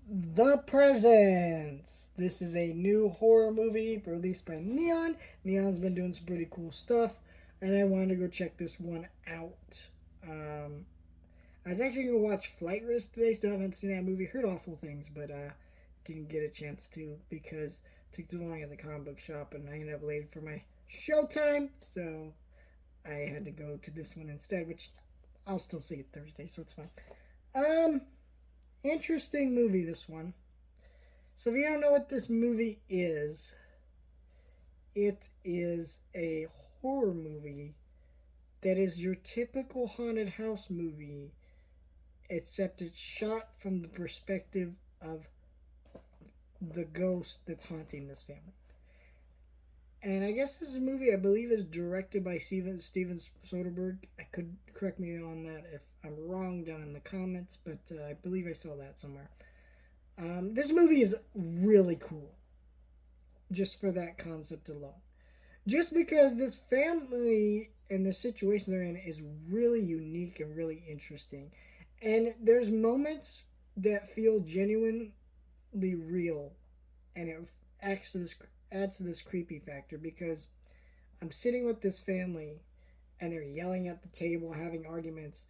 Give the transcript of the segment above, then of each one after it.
The Presence. This is a new horror movie released by Neon. Neon's been doing some pretty cool stuff, and I wanted to go check this one out. I was actually going to watch Flight Risk today. Still haven't seen that movie. Heard awful things, but didn't get a chance to because it took too long at the comic book shop, and I ended up late for my showtime. So I had to go to this one instead, which I'll still see it Thursday, so it's fine. Um, Interesting movie, this one. So, if you don't know what this movie is, it is a horror movie that is your typical haunted house movie, except it's shot from the perspective of the ghost that's haunting this family. And I guess this movie, I believe, is directed by Steven Soderbergh. I could correct me on that if I'm wrong down in the comments, but I believe I saw that somewhere. This movie is really cool, just for that concept alone. Just because this family and the situation they're in is really unique and really interesting. And there's moments that feel genuinely real, and it adds to this creepy factor because I'm sitting with this family and they're yelling at the table, having arguments,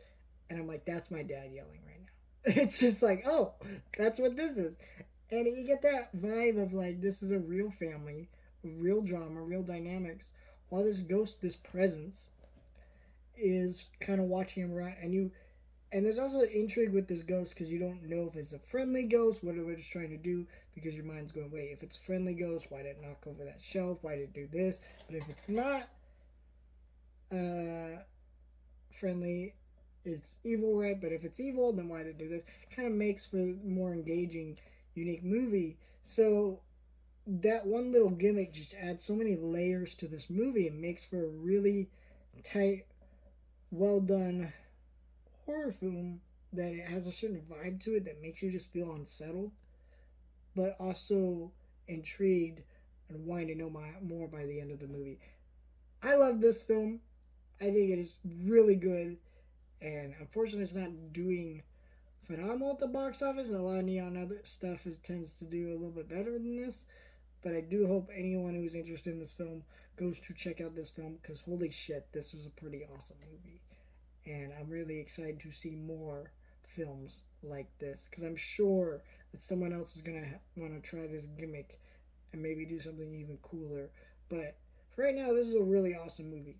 and I'm like, that's my dad yelling right now. It's just like, oh, that's what this is. And you get that vibe of like, this is a real family, real drama, real dynamics, while this ghost, this presence, is kind of watching him around. And there's also intrigue with this ghost because you don't know if it's a friendly ghost, what are just trying to do, because your mind's going, wait, if it's a friendly ghost, why did it knock over that shelf? Why did it do this? But if it's not uh, friendly, it's evil, right? But if it's evil, then why did it do this? Kind of makes for a more engaging, unique movie. So that one little gimmick just adds so many layers to this movie and makes for a really tight, well done horror film that it has a certain vibe to it that makes you just feel unsettled, but also intrigued and wanting to know more by the end of the movie. I love this film. I think it is really good, and unfortunately, it's not doing phenomenal at the box office. A lot of Neon other stuff tends to do a little bit better than this. But I do hope anyone who's interested in this film goes to check out this film because holy shit, this was a pretty awesome movie. And I'm really excited to see more films like this because I'm sure that someone else is going to want to try this gimmick and maybe do something even cooler. But for right now, this is a really awesome movie.